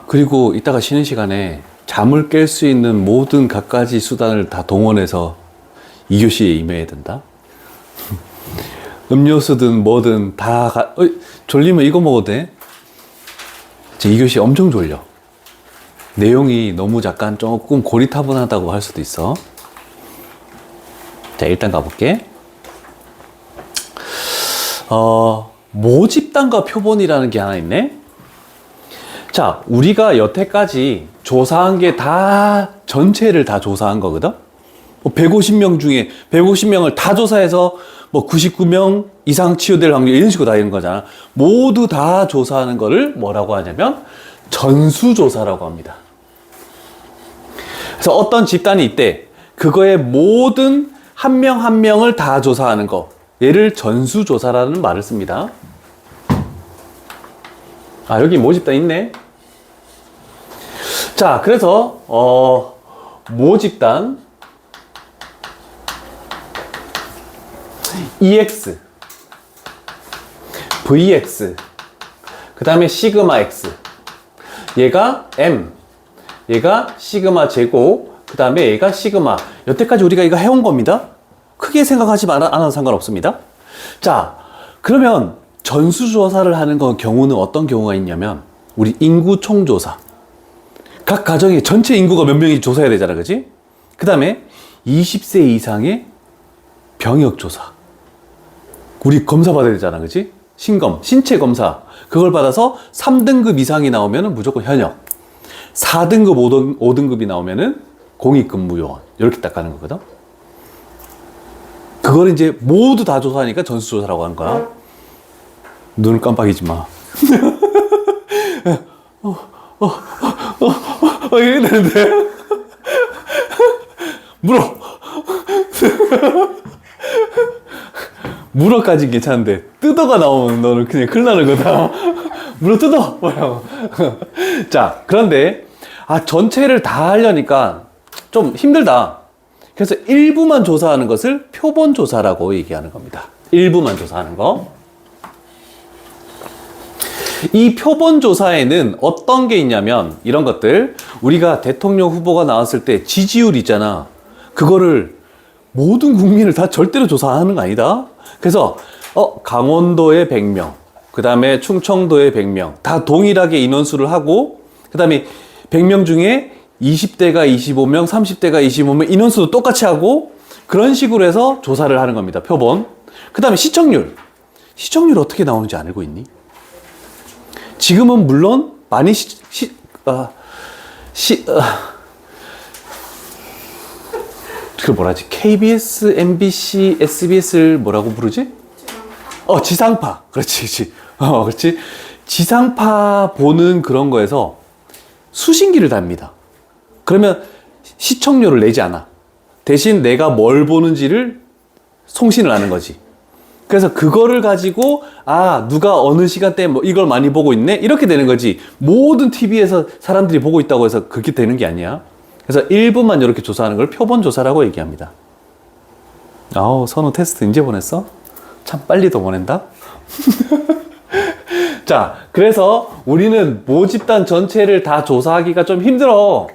그리고 이따가 쉬는 시간에 잠을 깰 수 있는 모든 갖가지 수단을 다 동원해서 2교시에 임해야 된다. 음료수든 뭐든 졸리면 이거 먹어도 돼? 2교시 엄청 졸려. 내용이 너무 약간 조금 고리타분하다고 할 수도 있어. 자, 일단 가볼게. 모집단과 표본이라는 게 하나 있네. 자, 우리가 여태까지 조사한 게 전체를 다 조사한 거거든. 150명 중에 150명을 다 조사해서 99명 이상 치유될 확률 이런 식으로 다 이런 거잖아. 모두 다 조사하는 거를 뭐라고 하냐면 전수조사라고 합니다. 그래서 어떤 집단이 있대. 그거의 모든 한 명 한 명을 다 조사하는 거. 얘를 전수조사라는 말을 씁니다. 여기 모집단 있네. 자, 그래서 모집단 EX, VX, 그 다음에 시그마 X, 얘가 M, 얘가 시그마 제곱, 그 다음에 얘가 시그마. 여태까지 우리가 이거 해온 겁니다. 크게 생각하지 않아도 상관없습니다. 자, 그러면 전수조사를 하는 경우는 어떤 경우가 있냐면 우리 인구 총조사. 각 가정의 전체 인구가 몇 명인지 조사해야 되잖아, 그치? 그 다음에 20세 이상의 병역조사. 우리 검사 받아야 되잖아, 그치? 신검, 신체 검사. 그걸 받아서 3등급 이상이 나오면 무조건 현역. 4등급, 5등급이 나오면 공익근무요원. 이렇게 딱 가는 거거든. 그걸 이제 모두 다 조사하니까 전수조사라고 하는 거야. 눈을 깜빡이지 마. 이래 되는데. 물어. 물어까지 괜찮은데 뜯어가 나오면 너는 그냥 큰일 나는 거다. 물어 뜯어. 자, 그런데 전체를 다 하려니까 좀 힘들다. 그래서 일부만 조사하는 것을 표본조사라고 얘기하는 겁니다. 일부만 조사하는 거. 이 표본조사에는 어떤 게 있냐면 이런 것들. 우리가 대통령 후보가 나왔을 때 지지율 있잖아. 그거를 모든 국민을 다 절대로 조사하는 거 아니다. 그래서 강원도에 100명, 그 다음에 충청도에 100명 다 동일하게 인원수를 하고, 그 다음에 100명 중에 20대가 25명, 30대가 25명 인원수도 똑같이 하고, 그런 식으로 해서 조사를 하는 겁니다. 표본. 그 다음에 시청률 어떻게 나오는지 알고 있니? 지금은 물론 많이 그 뭐라지? KBS, MBC, SBS를 뭐라고 부르지? 지상파. 그렇지. 그렇지. 지상파 보는 그런 거에서 수신기를 답니다. 그러면 시청률을 내지 않아. 대신 내가 뭘 보는지를 송신을 하는 거지. 그래서 그거를 가지고 누가 어느 시간대에 이걸 많이 보고 있네? 이렇게 되는 거지. 모든 TV에서 사람들이 보고 있다고 해서 그렇게 되는 게 아니야. 그래서 일부만 이렇게 조사하는 걸 표본조사라고 얘기합니다. 선우 테스트 이제 보냈어? 참 빨리도 보낸다? 자, 그래서 우리는 모집단 전체를 다 조사하기가 좀 힘들어.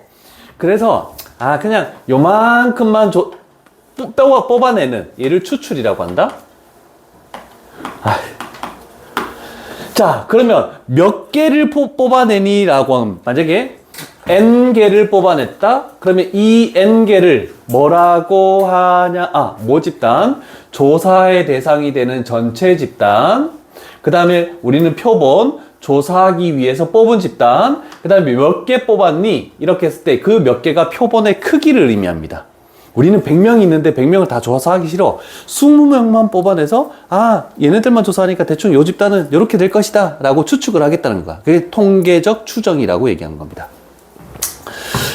그래서 그냥 요만큼만 뽑아내는 얘를 추출이라고 한다. 자, 그러면 몇 개를 뽑아내니? 라고 하면 만약에 N개를 뽑아냈다? 그러면 이 N개를 뭐라고 하냐? 모집단, 조사의 대상이 되는 전체 집단, 그 다음에 우리는 표본, 조사하기 위해서 뽑은 집단, 그 다음에 몇 개 뽑았니? 이렇게 했을 때 그 몇 개가 표본의 크기를 의미합니다. 우리는 100명이 있는데 100명을 다 조사하기 싫어. 20명만 뽑아내서 얘네들만 조사하니까 대충 요 집단은 이렇게 될 것이다 라고 추측을 하겠다는 거야. 그게 통계적 추정이라고 얘기하는 겁니다.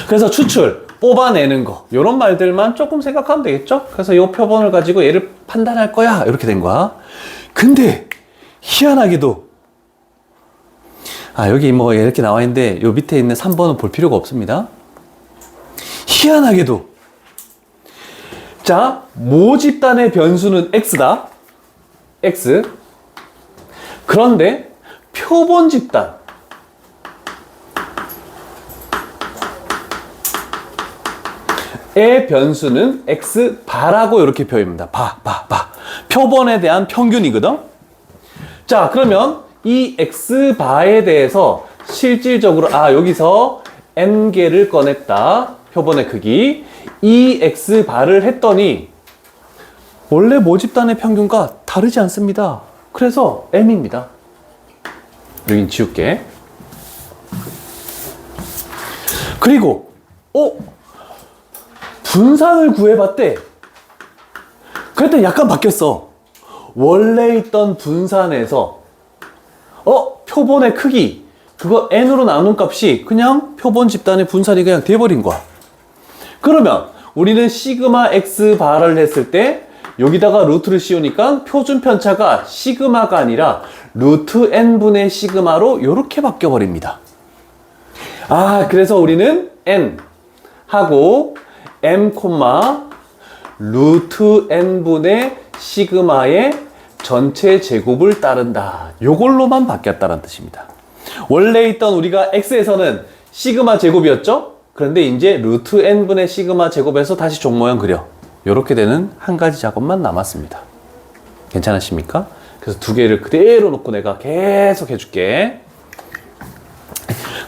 그래서 추출, 뽑아내는 거 이런 말들만 조금 생각하면 되겠죠? 그래서 이 표본을 가지고 얘를 판단할 거야 이렇게 된 거야. 근데 희한하게도 여기 이렇게 나와 있는데 요 밑에 있는 3번은 볼 필요가 없습니다. 희한하게도 자, 모집단의 변수는 X다. X. 그런데 표본 집단 의 변수는 x바라고 이렇게 표현합니다. 바. 표본에 대한 평균이거든. 자, 그러면 이 x바에 대해서 실질적으로 여기서 n개를 꺼냈다. 표본의 크기. 이 x바를 했더니 원래 모집단의 평균과 다르지 않습니다. 그래서 m입니다. 여긴 지울게. 그리고 분산을 구해봤대. 그랬더니 약간 바뀌었어. 원래 있던 분산에서 표본의 크기 그거 n으로 나눈 값이 그냥 표본 집단의 분산이 그냥 돼버린 거야. 그러면 우리는 시그마 x 바를 했을 때 여기다가 루트를 씌우니까 표준 편차가 시그마가 아니라 루트 n분의 시그마로 이렇게 바뀌어 버립니다. 그래서 우리는 n 하고 m, 루트 n분의 시그마의 전체 제곱을 따른다. 요걸로만 바뀌었다는 뜻입니다. 원래 있던 우리가 x에서는 시그마 제곱이었죠? 그런데 이제 루트 n분의 시그마 제곱에서 다시 종 모양 그려. 요렇게 되는 한 가지 작업만 남았습니다. 괜찮으십니까? 그래서 두 개를 그대로 놓고 내가 계속 해줄게.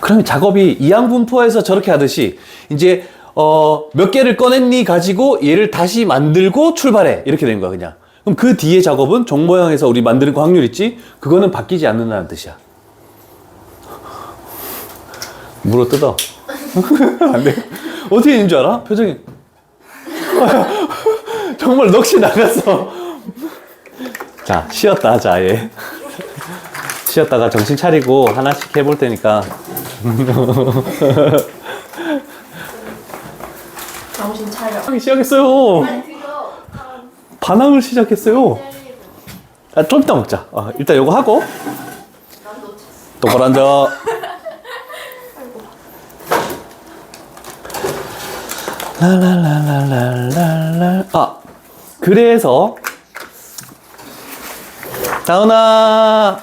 그러면 작업이 이항분포에서 저렇게 하듯이 이제 몇 개를 꺼냈니 가지고 얘를 다시 만들고 출발해. 이렇게 된 거야, 그냥. 그럼 그 뒤에 작업은 종 모양에서 우리 만드는 거 확률 있지? 그거는 바뀌지 않는다는 뜻이야. 물어 뜯어. 안 돼. 어떻게 되는 줄 알아? 표정이. 정말 넋이 나갔어. 자, 쉬었다. 자, 얘. 쉬었다가 정신 차리고 하나씩 해볼 테니까. 정신 차려. 하기 시작했어요. 반항을 시작했어요. 좀 이따 먹자. 일단 요거 하고. 똑바로 앉아. 랄랄랄랄랄랄. 그래서 다은아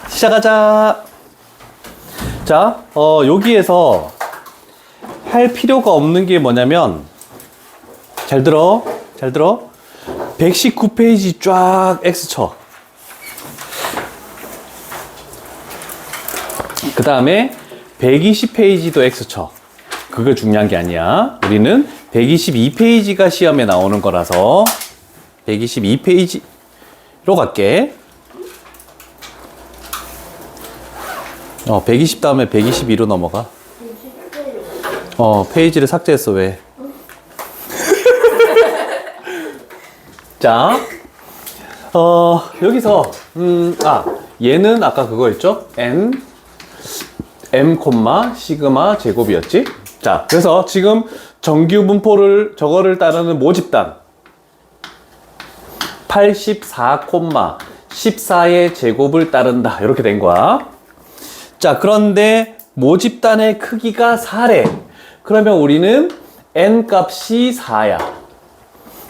시작하자. 자, 여기에서 할 필요가 없는 게 뭐냐면 잘 들어 119페이지 쫙 X 쳐. 그 다음에 120페이지도 X 쳐. 그거 중요한 게 아니야. 우리는 122페이지가 시험에 나오는 거라서 122페이지로 갈게. 120 다음에 122로 넘어가. 페이지를 삭제했어. 왜? 자, 여기서 얘는 아까 그거 있죠? m, 시그마 제곱이었지? 자, 그래서 지금 정규 분포를 저거를 따르는 모집단 84,14의 제곱을 따른다. 이렇게 된 거야. 자, 그런데 모집단의 크기가 4래. 그러면 우리는 n 값이 4야.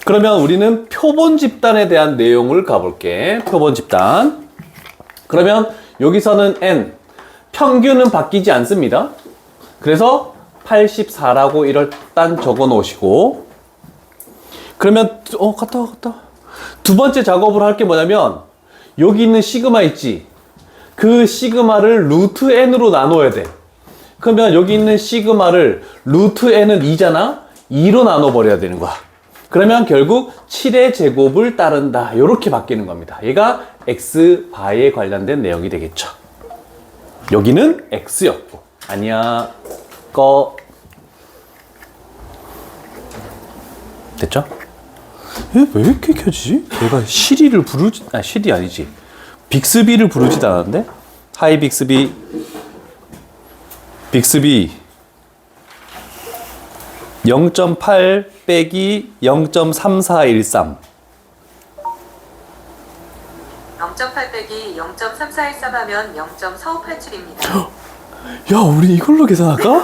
그러면 우리는 표본 집단에 대한 내용을 가볼게. 표본 집단. 그러면 여기서는 n, 평균은 바뀌지 않습니다. 그래서 84라고 일단 적어 놓으시고, 그러면 갔다. 두 번째 작업을 할 게 뭐냐면 여기 있는 시그마 있지? 그 시그마를 루트 n으로 나눠야 돼. 그러면 여기 있는 시그마를 루트 n은 2잖아? 2로 나눠버려야 되는 거야. 그러면 결국 7의 제곱을 따른다. 이렇게 바뀌는 겁니다. 얘가 x바에 관련된 내용이 되겠죠. 여기는 x였고. 아니야. 됐죠? 왜 이렇게 켜지지? 얘가 시리를 부르지, 시리 아니지. 빅스비를 부르지도 않았는데? 하이 빅스비. 빅스비 0.8 빼기 0.3413. 0.8 빼기 0.3413 하면 0.4587입니다. 야, 우리 이걸로 계산할까?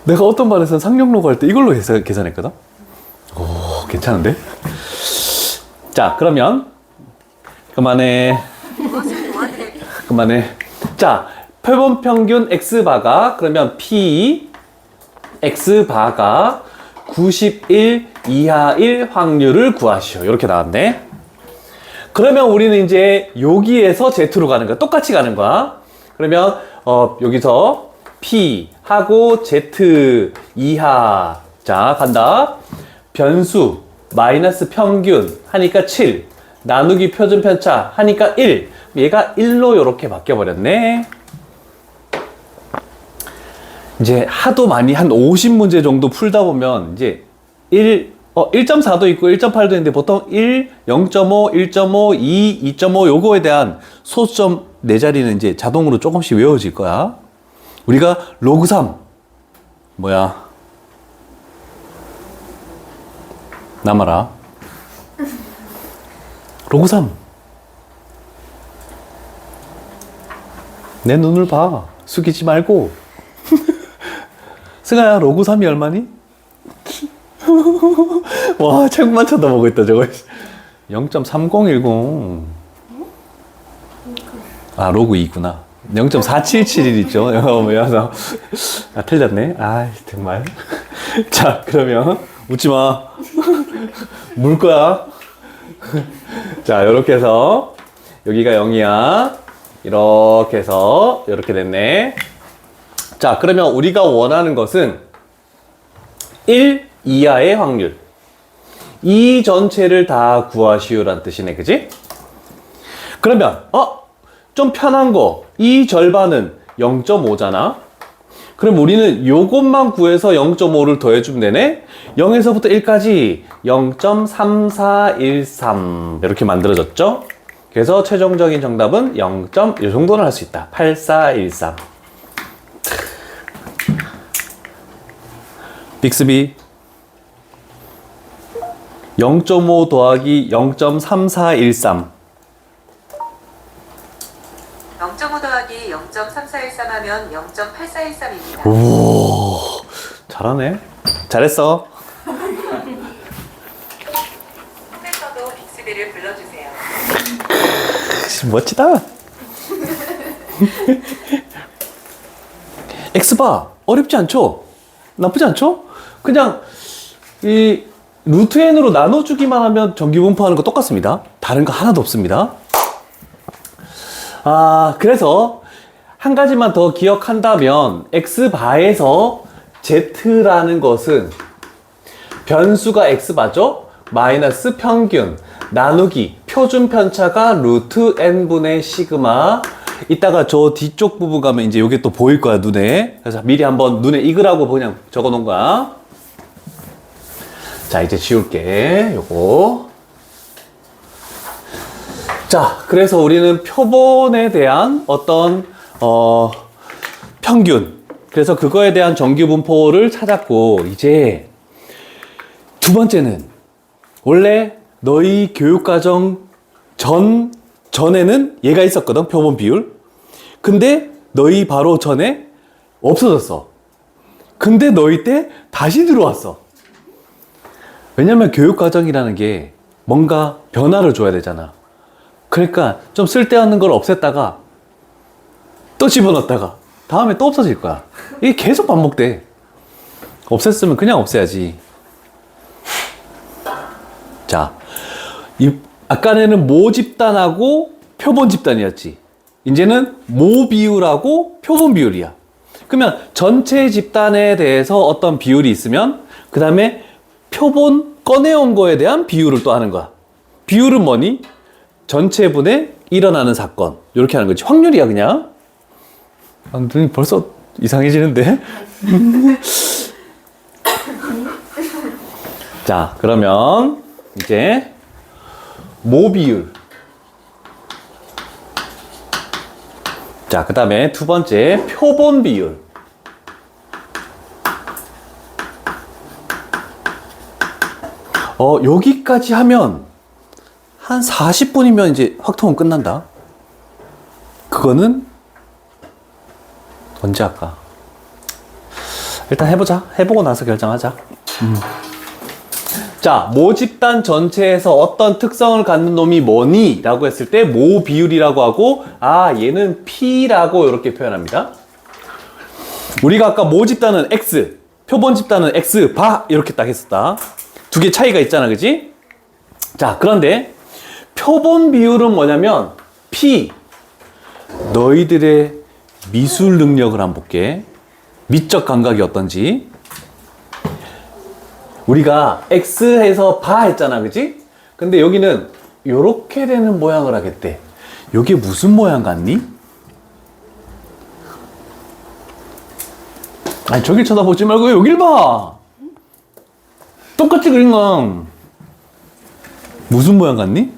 내가 어떤 반에서는 상용로 갈 때 이걸로 계산했거든? 오, 괜찮은데? 자, 그러면 그만해. 자, 표본 평균 X바가 그러면 P X바가 91 이하일 확률을 구하시오. 이렇게 나왔네. 그러면 우리는 이제 여기에서 Z로 가는 거야. 똑같이 가는 거야. 그러면 여기서 P 하고 Z 이하. 자, 간다. 변수 마이너스 평균 하니까 7 나누기 표준 편차 하니까 1. 얘가 1로 이렇게 바뀌어 버렸네. 이제 하도 많이 한 50문제 정도 풀다 보면 이제 1.4도 있고 1.8도 있는데 보통 1, 0.5, 1.5, 2, 2.5 요거에 대한 소수점 네 자리는 이제 자동으로 조금씩 외워질 거야. 우리가 로그 3 뭐야? 남아라. 로그 3 내 눈을 봐. 숙이지 말고. 승아야, 로그 3이 얼마니? 와, 책만 쳐다보고 있다, 저거. 0.3010. 아, 로그 2구나. 0.4771 있죠? 뭐야, 틀렸네. 아, 정말. 자, 그러면, 웃지 마. 물 거야. 자, 요렇게 해서, 여기가 0이야. 이렇게 해서, 이렇게 됐네. 자, 그러면 우리가 원하는 것은 1 이하의 확률. 이 전체를 다 구하시오란 뜻이네, 그지? 그러면, 좀 편한 거. 이 절반은 0.5잖아? 그럼 우리는 요것만 구해서 0.5를 더해주면 되네? 0에서부터 1까지 0.3413. 이렇게 만들어졌죠? 그래서 최종적인 정답은 0. 이 정도는 할 수 있다. 8413. 빅스비 0.5 더하기 0.3413 0.5 더하기 0.3413 하면 0.8413입니다. 오, 잘하네. 잘했어. 홈에서도 빅스비를 불러주세요. 멋지다. X바 어렵지 않죠? 나쁘지 않죠? 그냥 이 루트 n으로 나눠주기만 하면 정규분포하는 거 똑같습니다. 다른 거 하나도 없습니다. 그래서 한 가지만 더 기억한다면 X바에서 Z라는 것은 변수가 X바죠? 마이너스 평균 나누기 표준 편차가 루트 n분의 시그마. 이따가 저 뒤쪽 부분 가면 이제 이게 또 보일 거야, 눈에. 그래서 미리 한번 눈에 익으라고 그냥 적어 놓은 거야. 자, 이제 지울게, 요거. 자, 그래서 우리는 표본에 대한 어떤, 평균. 그래서 그거에 대한 정규분포를 찾았고, 이제 두 번째는 원래 너희 교육과정 전에는 얘가 있었거든, 표본 비율. 근데 너희 바로 전에 없어졌어. 근데 너희 때 다시 들어왔어. 왜냐면 교육과정이라는 게 뭔가 변화를 줘야 되잖아. 그러니까 좀 쓸데없는 걸 없앴다가 또 집어넣었다가 다음에 또 없어질 거야. 이게 계속 반복돼. 없앴으면 그냥 없애야지. 자, 아까는 모 집단하고 표본 집단이었지. 이제는 모 비율하고 표본 비율이야. 그러면 전체 집단에 대해서 어떤 비율이 있으면 그 다음에 표본 꺼내온 거에 대한 비율을 또 하는 거야. 비율은 뭐니? 전체분에 일어나는 사건. 이렇게 하는 거지. 확률이야, 그냥. 눈이 벌써 이상해지는데? 자, 그러면 이제 모 비율. 자, 그 다음에 두 번째 표본 비율. 여기까지 하면 한 40분이면 이제 확통은 끝난다. 그거는 언제 할까? 일단 해보자. 해보고 나서 결정하자. 자, 모 집단 전체에서 어떤 특성을 갖는 놈이 뭐니? 라고 했을 때 모 비율이라고 하고, 얘는 P라고 이렇게 표현합니다. 우리가 아까 모 집단은 X, 표본 집단은 X, 바! 이렇게 딱 했었다. 두 개 차이가 있잖아, 그지? 자, 그런데 표본 비율은 뭐냐면 P. 너희들의 미술 능력을 한번 볼게. 미적 감각이 어떤지. 우리가 X해서 바 했잖아, 그지? 근데 여기는 요렇게 되는 모양을 하겠대. 요게 무슨 모양 같니? 아니, 저길 쳐다보지 말고 여길 봐. 똑같이 그린 건 무슨 모양 같니?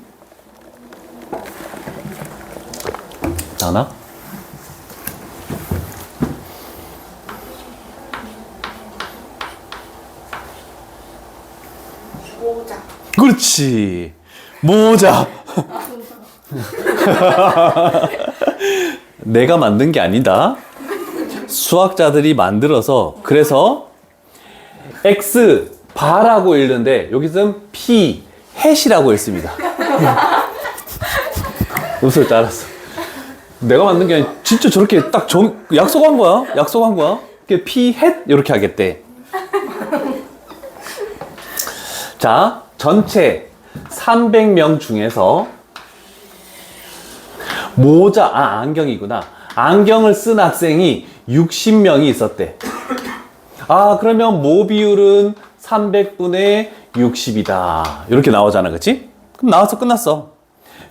나나? 모자. 그렇지. 모자. 내가 만든 게 아니다. 수학자들이 만들어서, 그래서 X 바라고 읽는데 여기서는 P 햇이라고 읽습니다. 웃을 줄 알았어. 내가 만든 게 아니라 진짜 저렇게 딱 약속한 거야. 약속한 거야. P 햇 이렇게 하겠대. 자, 전체 300명 중에서 안경이구나. 안경을 쓴 학생이 60명이 있었대. 아, 그러면 모 비율은 300분의 60이다. 이렇게 나오잖아, 그치? 그럼 나와서 끝났어.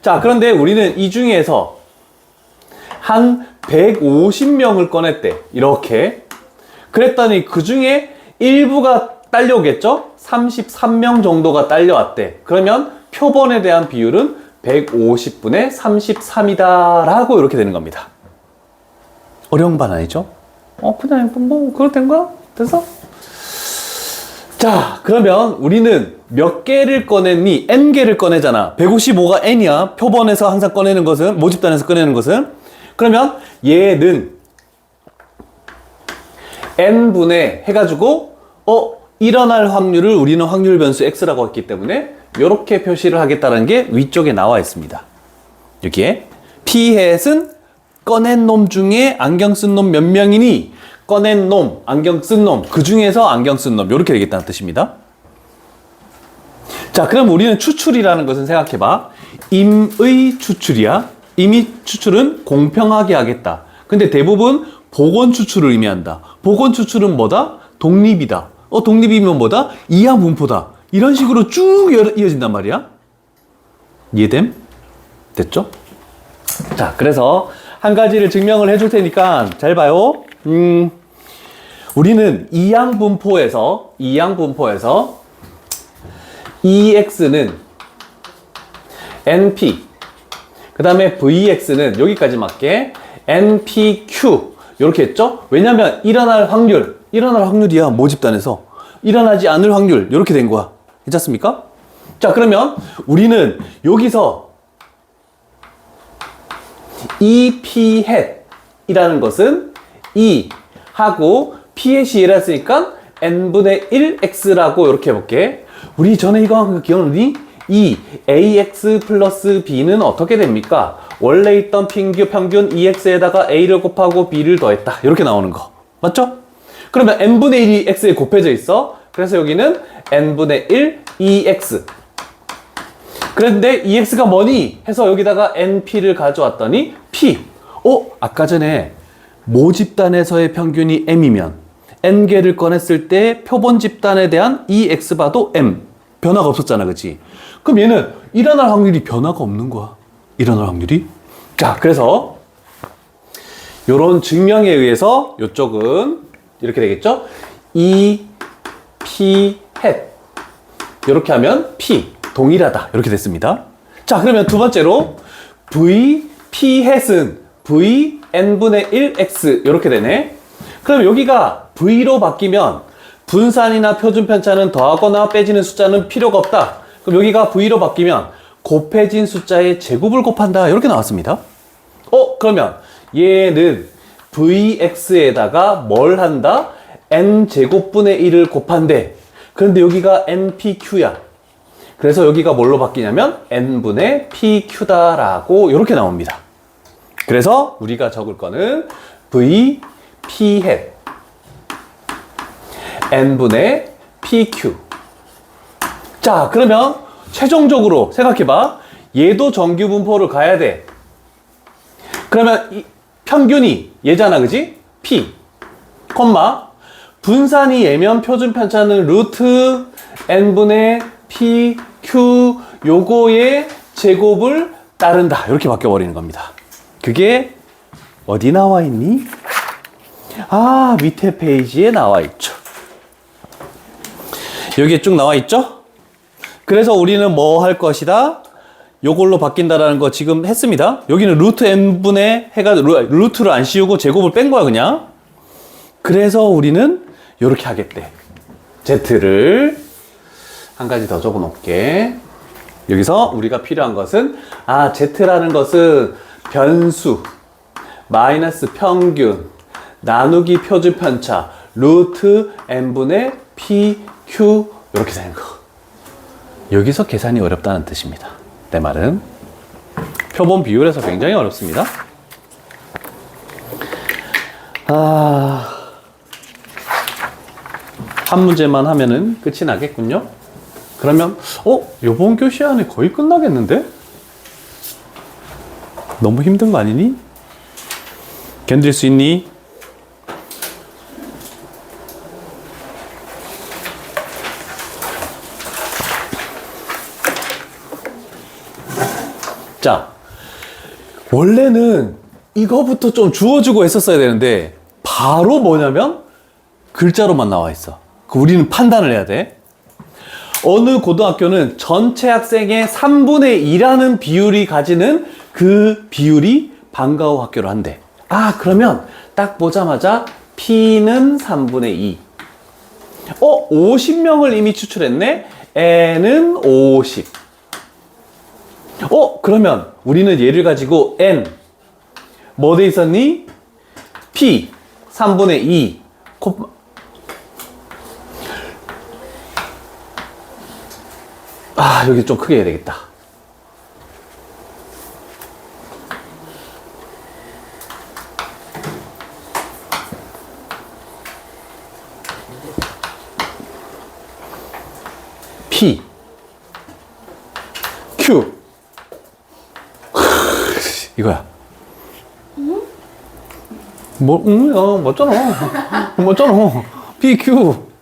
자, 그런데 우리는 이 중에서 한 150명을 꺼냈대. 이렇게. 그랬더니 그 중에 일부가 딸려오겠죠? 33명 정도가 딸려왔대. 그러면 표본에 대한 비율은 150분의 33이다 라고 이렇게 되는 겁니다. 어려운 반 아니죠? 그냥 그렇게 된 거야? 됐어? 자, 그러면 우리는 몇 개를 꺼냈니? N개를 꺼내잖아. 155가 N이야. 표본에서 항상 꺼내는 것은, 모집단에서 꺼내는 것은. 그러면 얘는 N분의 해가지고 일어날 확률을 우리는 확률 변수 X라고 했기 때문에 이렇게 표시를 하겠다는 게 위쪽에 나와 있습니다. 여기에 P햇은 꺼낸 놈 중에 안경 쓴 놈 몇 명이니? 꺼낸 놈, 안경 쓴 놈, 그 중에서 안경 쓴 놈, 이렇게 되겠다는 뜻입니다. 자, 그럼 우리는 추출이라는 것은 생각해봐. 임의 추출이야. 임의 추출은 공평하게 하겠다. 근데 대부분 복원 추출을 의미한다. 복원 추출은 뭐다? 독립이다. 독립이면 뭐다? 이하 분포다. 이런 식으로 쭉 이어진단 말이야. 이해됨? 됐죠? 자, 그래서 한 가지를 증명을 해줄 테니까 잘 봐요. 우리는 이항 분포에서 EX는 NP, 그 다음에 VX는 여기까지 맞게 NPQ 이렇게 했죠? 왜냐면 일어날 확률이야. 모집단에서 일어나지 않을 확률 이렇게 된 거야. 괜찮습니까? 자, 그러면 우리는 여기서 EP 햇이라는 것은 E 하고 P햇이 1 했으니까 N분의 1X라고 이렇게 해볼게. 우리 전에 이거 한 거 기억나니? 이 AX 플러스 B는 어떻게 됩니까? 원래 있던 평균 EX에다가 A를 곱하고 B를 더했다. 이렇게 나오는 거. 맞죠? 그러면 N분의 1이 X에 곱해져 있어. 그래서 여기는 N분의 1 EX. 그런데 EX가 뭐니? 해서 여기다가 NP를 가져왔더니 P. 아까 전에 모집단에서의 평균이 M이면 N개를 꺼냈을 때 표본 집단에 대한 EX바도 M. 변화가 없었잖아, 그치? 그럼 얘는 일어날 확률이 변화가 없는 거야. 일어날 확률이. 자, 그래서 요런 증명에 의해서 요쪽은 이렇게 되겠죠? E, P, 햇. 이렇게 하면 P, 동일하다. 이렇게 됐습니다. 자, 그러면 두 번째로 V, P, 햇은 V, N분의 1X. 이렇게 되네. 그럼 여기가 V로 바뀌면 분산이나 표준 편차는 더하거나 빼지는 숫자는 필요가 없다. 그럼 여기가 V로 바뀌면 곱해진 숫자의 제곱을 곱한다. 이렇게 나왔습니다. 그러면 얘는 Vx에다가 뭘 한다? N제곱분의 1을 곱한대. 그런데 여기가 NPQ야. 그래서 여기가 뭘로 바뀌냐면 N분의 PQ다라고 이렇게 나옵니다. 그래서 우리가 적을 거는 V, P 햇 n분의 pq. 자, 그러면 최종적으로 생각해봐. 얘도 정규 분포를 가야 돼. 그러면 이 평균이 얘잖아, 그지? p, 콤마 분산이 얘면 표준 편차는 루트 n분의 pq 요거의 제곱을 따른다. 이렇게 바뀌어버리는 겁니다. 그게 어디 나와 있니? 아, 밑에 페이지에 나와 있죠. 여기에 쭉 나와 있죠? 그래서 우리는 뭐 할 것이다? 요걸로 바뀐다라는 거 지금 했습니다. 여기는 루트 n분의 해가 루트를 안 씌우고 제곱을 뺀 거야, 그냥. 그래서 우리는 요렇게 하겠대. z를 한 가지 더 적어 놓을게. 여기서 우리가 필요한 것은, z라는 것은 변수, 마이너스 평균, 나누기 표준 편차, 루트 n분의 pq, 이렇게 되는 거. 여기서 계산이 어렵다는 뜻입니다. 내 말은. 표본 비율에서 굉장히 어렵습니다. 한 문제만 하면은 끝이 나겠군요. 그러면, 요번 교시 안에 거의 끝나겠는데? 너무 힘든 거 아니니? 견딜 수 있니? 자, 원래는 이거부터 좀 주워주고 했었어야 되는데, 바로 뭐냐면, 글자로만 나와 있어. 우리는 판단을 해야 돼. 어느 고등학교는 전체 학생의 3분의 2라는 비율이 가지는 그 비율이 방과후 학교로 한대. 그러면 딱 보자마자 P는 3분의 2. 50명을 이미 추출했네? N은 50. 그러면 우리는 얘를 가지고 N. 뭐 돼 있었니? P. 3분의 2. 여기 좀 크게 해야 되겠다. P Q 이거야. 맞잖아. P Q.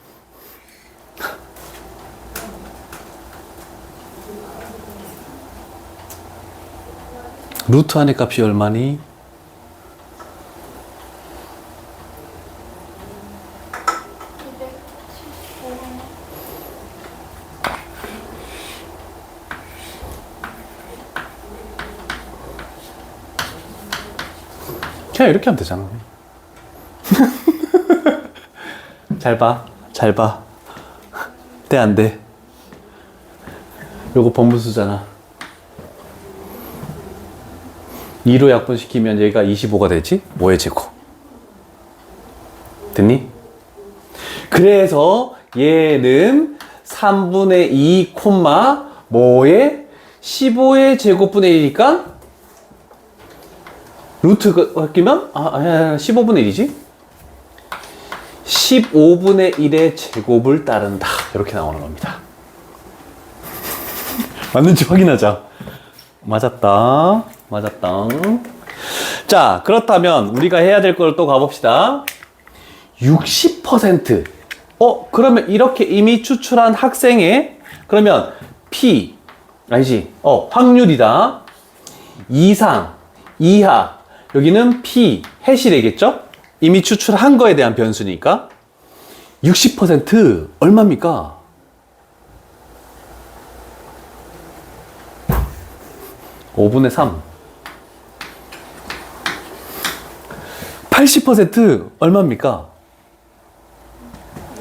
루트 안의 값이 얼마니? 그냥 이렇게 하면 되잖아. 잘 봐. 돼, 안 돼? 요거 번분수잖아. 2로 약분시키면 얘가 25가 되지? 5의 제곱. 됐니? 그래서 얘는 3분의 2, 뭐의 15의 제곱분의 1이니까 루트가 바뀌면 15분의 1이지? 15분의 1의 제곱을 따른다. 이렇게 나오는 겁니다. 맞는지 확인하자. 맞았다. 자, 그렇다면 우리가 해야 될 걸 또 가봅시다. 60%. 그러면 이렇게 이미 추출한 학생의 그러면 P 아니지. 확률이다. 이상, 이하. 여기는 P 해시 되겠죠? 이미 추출한 거에 대한 변수니까. 60% 얼마입니까? 5분의 3. 80% 얼마입니까?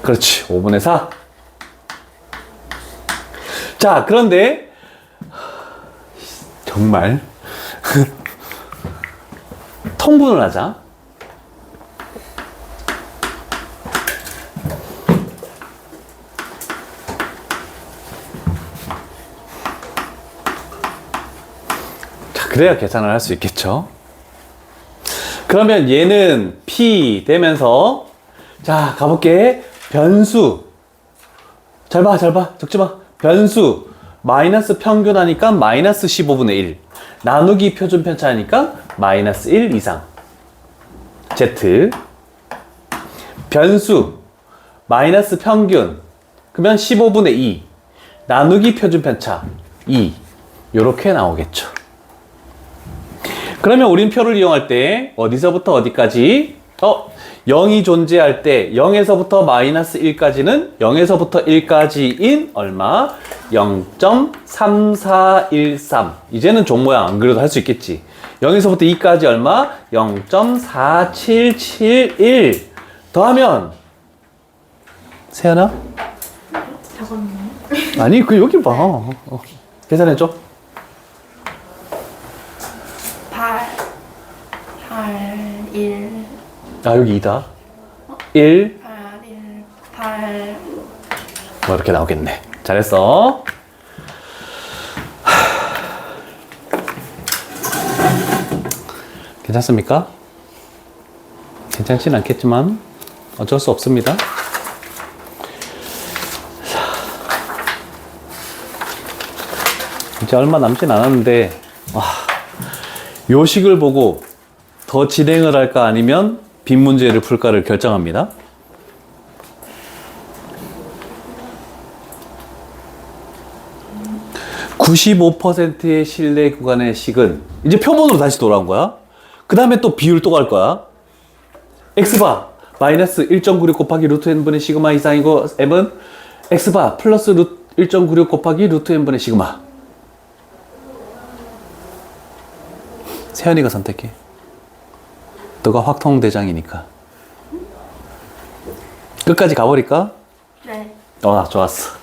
그렇지. 5분의 4. 자, 그런데 정말 통분을 하자. 자, 그래야 계산을 할 수 있겠죠. 그러면 얘는 P 되면서 자, 가볼게. 변수. 잘 봐, 잘 봐. 적지 마. 변수. 마이너스 평균 하니까 마이너스 15분의 1. 나누기 표준 편차 하니까 마이너스 1 이상. Z. 변수. 마이너스 평균. 그러면 15분의 2. 나누기 표준 편차 2. 요렇게 나오겠죠. 그러면 우린 표를 이용할 때 어디서부터 어디까지? 0이 존재할 때 0에서부터 마이너스 1까지는 0에서부터 1까지인 얼마? 0.3413. 이제는 종 모양 안 그려도 할 수 있겠지. 0에서부터 2까지 얼마? 0.4771. 더하면 세연아? 적었네. 아니 그 여기 봐. 계산해줘. 8, 1, 아 여기 2다. 1. 8, 1, 8. 뭐 이렇게 나오겠네. 잘했어. 괜찮습니까? 괜찮진 않겠지만 어쩔 수 없습니다. 이제 얼마 남진 않았는데 요 식을 보고 더 진행을 할까 아니면 빈 문제를 풀까를 결정합니다. (95%의) 신뢰 구간의 식은 이제 표본으로 다시 돌아온 거야. 그 다음에 또 비율 또 갈 거야. x바 마이너스 1.96 곱하기 루트 n분의 시그마 이상이고 m은 x바 플러스 1.96 곱하기 루트 n분의 시그마. 세연이가 선택해. 너가 확통대장이니까. 끝까지 가버릴까? 네. 좋았어.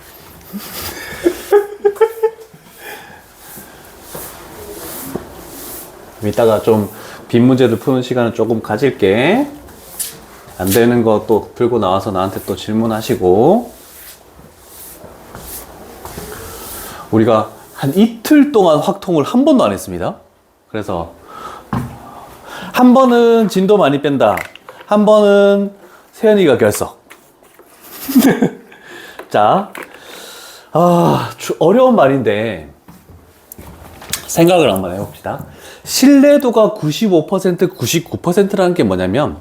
이따가 좀 빈 문제들 푸는 시간을 조금 가질게. 안 되는 거 또 들고 나와서 나한테 또 질문하시고. 우리가 한 이틀 동안 확통을 한 번도 안 했습니다. 그래서 한 번은 진도 많이 뺀다. 한 번은 세연이가 결석. 자, 어려운 말인데 생각을 한번 해봅시다. 신뢰도가 95%, 99%라는 게 뭐냐면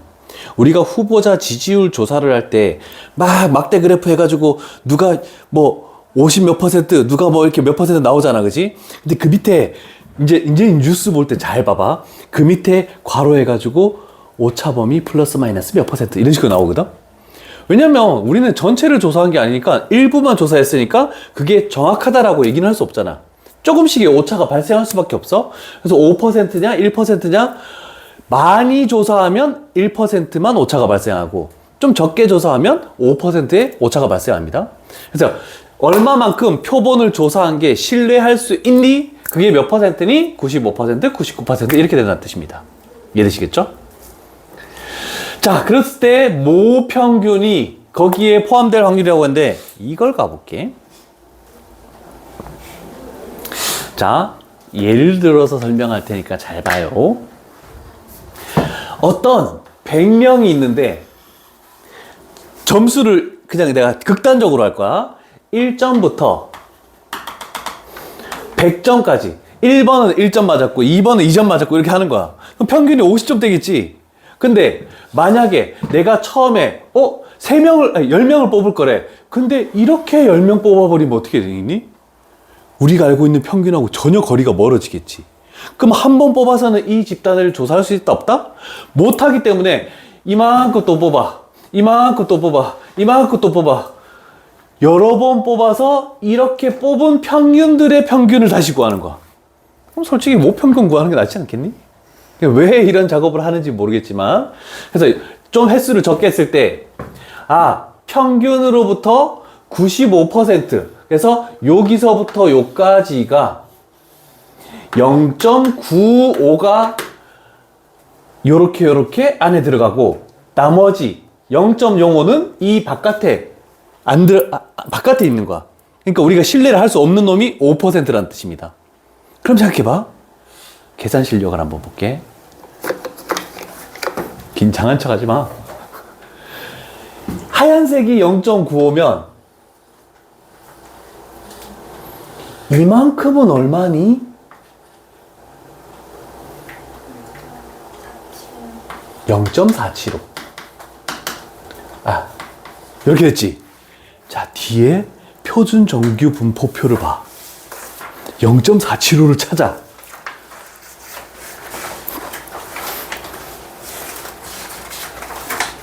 우리가 후보자 지지율 조사를 할 때 막대 그래프 해가지고 누가 뭐 50 몇 퍼센트, 누가 뭐 이렇게 몇 퍼센트 나오잖아, 그지? 근데 그 밑에 이제 뉴스 볼 때 잘 봐봐. 그 밑에 괄호 해가지고 오차범위 플러스 마이너스 몇 퍼센트 이런 식으로 나오거든? 왜냐면 우리는 전체를 조사한 게 아니니까 일부만 조사했으니까 그게 정확하다라고 얘기는 할 수 없잖아. 조금씩의 오차가 발생할 수밖에 없어. 그래서 5%냐 1%냐 많이 조사하면 1%만 오차가 발생하고 좀 적게 조사하면 5%의 오차가 발생합니다. 그래서 얼마만큼 표본을 조사한 게 신뢰할 수 있니? 그게 몇 퍼센트니? 95%, 99% 이렇게 된다는 뜻입니다. 이해되시겠죠? 자, 그랬을 때 모평균이 거기에 포함될 확률이라고 하는데 이걸 가볼게. 자, 예를 들어서 설명할 테니까 잘 봐요. 어떤 100명이 있는데 점수를 그냥 내가 극단적으로 할 거야. 1점부터 100점까지 1번은 1점 맞았고 2번은 2점 맞았고 이렇게 하는 거야. 그럼 평균이 50점 되겠지. 근데 만약에 내가 처음에 10명을 뽑을 거래. 근데 이렇게 10명 뽑아버리면 어떻게 되니? 우리가 알고 있는 평균하고 전혀 거리가 멀어지겠지. 그럼 한 번 뽑아서는 이 집단을 조사할 수 있다 없다? 못하기 때문에 이만큼 또 뽑아, 이만큼 또 뽑아, 이만큼 또 뽑아. 여러 번 뽑아서 이렇게 뽑은 평균들의 평균을 다시 구하는 거야. 그럼 솔직히 모평균 구하는 게 낫지 않겠니? 왜 이런 작업을 하는지 모르겠지만, 그래서 좀 횟수를 적게 했을 때 평균으로부터 95%, 그래서 여기서부터 여기까지가 0.95가 요렇게 안에 들어가고 나머지 0.05는 이 바깥에 바깥에 있는 거야. 그러니까 우리가 신뢰를 할 수 없는 놈이 5%라는 뜻입니다. 그럼 생각해봐. 계산 실력을 한번 볼게. 긴장한 척 하지 마. 하얀색이 0.95면 이만큼은 얼마니? 0.475. 아, 이렇게 됐지? 자, 뒤에 표준 정규 분포표를 봐. 0.475를 찾아.